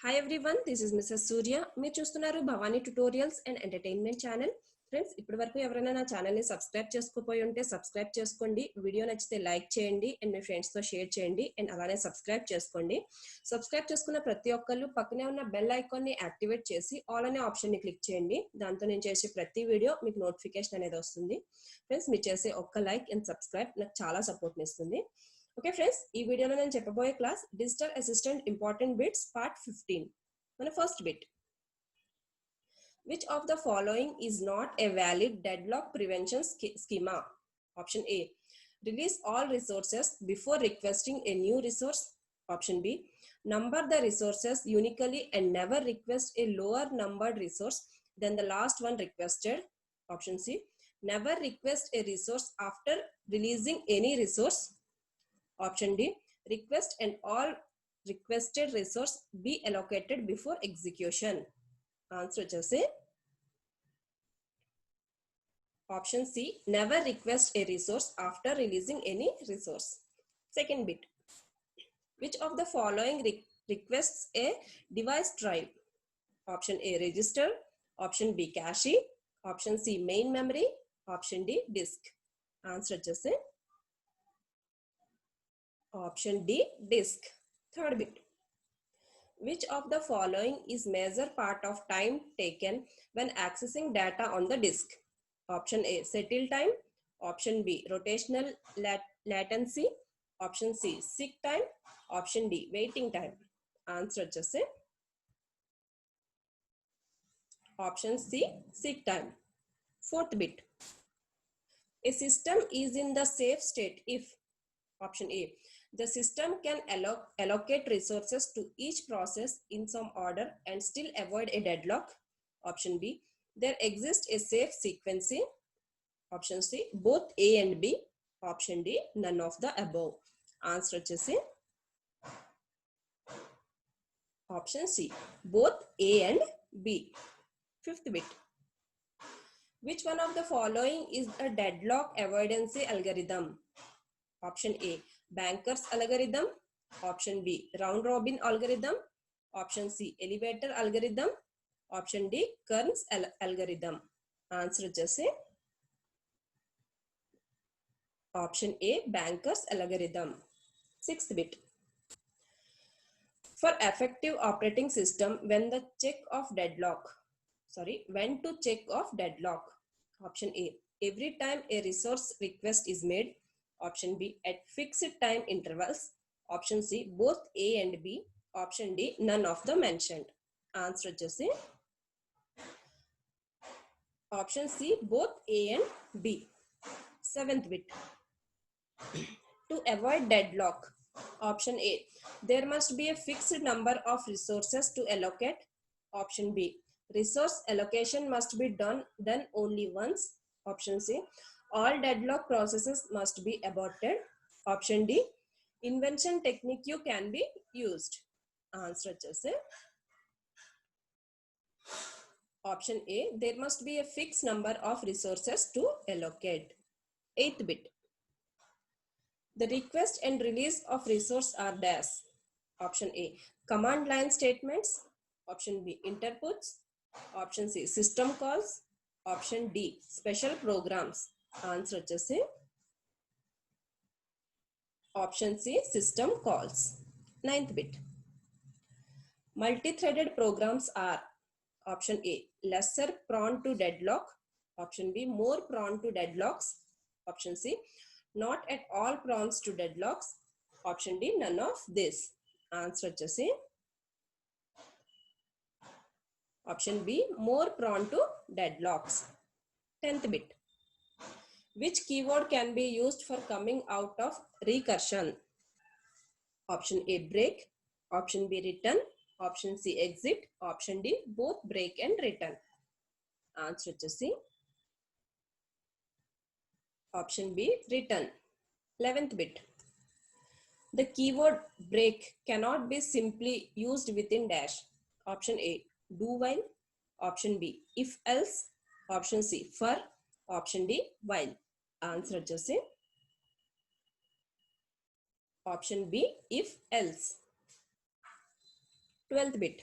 Hi everyone, this is Mrs. Surya. మీరు చూస్తున్నారు Bhavani tutorials and entertainment channel. Friends, ఇప్పటి వరకు ఎవరైనా నా ఛానల్ని సబ్స్క్రైబ్ చేసుకోపోయి ఉంటే సబ్స్క్రైబ్ చేసుకోండి. వీడియో నచ్చితే లైక్ చేయండి అండ్ మీ ఫ్రెండ్స్తో షేర్ చేయండి అండ్ అలానే సబ్స్క్రైబ్ చేసుకోండి. సబ్స్క్రైబ్ చేసుకున్న ప్రతి ఒక్కళ్ళు పక్కనే ఉన్న బెల్ ఐకాన్ని యాక్టివేట్ చేసి ఆల్ అనే ఆప్షన్ని క్లిక్ చేయండి. దాంతో నేను చేసే ప్రతి వీడియో మీకు నోటిఫికేషన్ అనేది వస్తుంది. ఫ్రెండ్స్, మీరు చేసే ఒక్క లైక్ అండ్ సబ్స్క్రైబ్ నాకు చాలా సపోర్ట్ని ఇస్తుంది. ఓకే ఫ్రెండ్స్, ఈ వీడియోలో నేను చెప్పబోయే class digital assistant important bits part 15. మన first bit, which of the following is not a valid deadlock prevention schema? Option A, release all resources before requesting a new resource. Option B, number the resources uniquely and never request a lower numbered resource than the last one requested. Option C, never request a resource after releasing any resource. Option D, request and all requested resource be allocated before execution. Answer వచ్చేసి option C, never request a resource after releasing any resource. Second bit, which of the following requests a device drive? Option A, register. Option B, cache. Option C, main memory. Option D, disk. Answer వచ్చేసి option D, disk. Third bit, which of the following is major part of time taken when accessing data on the disk? Option A, settle time. Option B, rotational latency. Option C, seek time. Option D, waiting time. Answer వచ్చేసి option C, seek time. Fourth bit, a system is in the safe state if option A, the system can allocate resources to each process in some order and still avoid a deadlock. Option B, there exists a safe sequencing. Option C, both A and B. Option D, none of the above. Answer వచ్చేసి option C, both A and B. Fifth bit, which one of the following is a deadlock avoidance algorithm? Option A, Banker's algorithm. Option B, round robin algorithm. Option C, elevator algorithm. Option D, Kern's algorithm. Answer వచ్చేసి option A, Banker's algorithm. Sixth bit, for effective operating system, when to check off deadlock? Option A, every time a resource request is made. Option B, at fixed time intervals. Option C, both A and B. Option D, none of the mentioned. Answer వచ్చేసి option C, both A and B. Seventh bit, to avoid deadlock. Option A, there must be a fixed number of resources to allocate. Option B, resource allocation must be done only once. Option C, all deadlock processes must be aborted. Option D, invention technique can be used. Answer వచ్చేసి option A, there must be a fixed number of resources to allocate. Eighth bit, the request and release of resource are dash. Option A, command line statements. Option B, interputs. Option C, system calls. Option D, special programs. Answer వచ్చేసి option C, system calls. Ninth bit, multi-threaded programs are option A, lesser prone to deadlock. Option B, more prone to deadlocks. Option C, not at all prone to deadlocks. Option D, none of this. Answer వచ్చేసి option B, more prone to deadlocks. 10th bit, which keyword can be used for coming out of recursion? Option A, break. Option B, return. Option C, exit. Option D, both break and return. Answer వచ్చేసి option B, return. 11th bit, the keyword break cannot be simply used within dash. Option A, do while. Option B, if else. Option C, for. Option D, while. Answer వచ్చేసి option B, if else. 12th bit.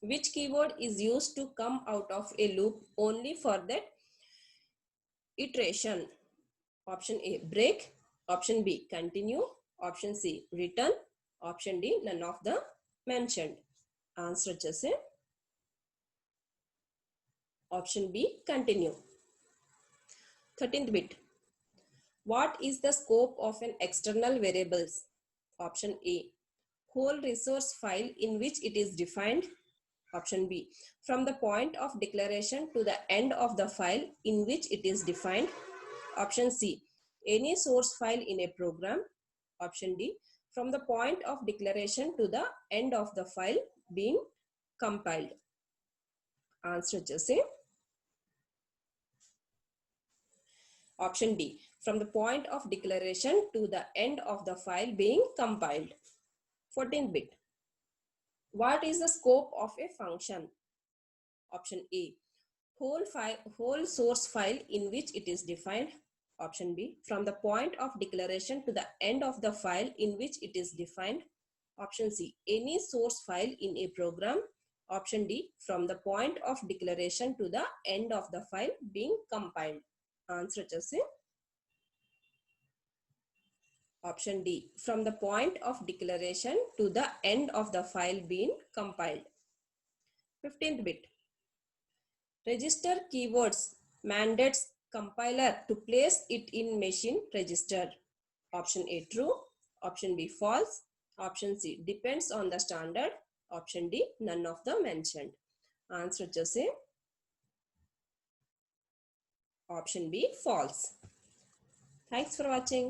Which keyword is used to come out of a loop only for that iteration? Option A, break. Option B, continue. Option C, return. Option D, none of the mentioned. Answer వచ్చేసి option B, continue. 13th bit. What is the scope of an external variables? Option A, whole resource file in which it is defined. Option B, from the point of declaration to the end of the file in which it is defined. Option C, any source file in a program. Option D, from the point of declaration to the end of the file being compiled. Answer వచ్చేసి option D, from the point of declaration to the end of the file being compiled. 14th bit. What is the scope of a function? Option A, whole source file in which it is defined. Option B, from the point of declaration to the end of the file in which it is defined. Option C, any source file in a program. Option D, from the point of declaration to the end of the file being compiled. Answer వచ్చేసి option D, from the point of declaration to the end of the file being compiled. 15th bit. Register keywords mandates compiler to place it in machine register. Option A, true. Option B, false. Option C, depends on the standard. Option D, none of the mentioned. Answer వచ్చేసి option B, false. Thanks for watching.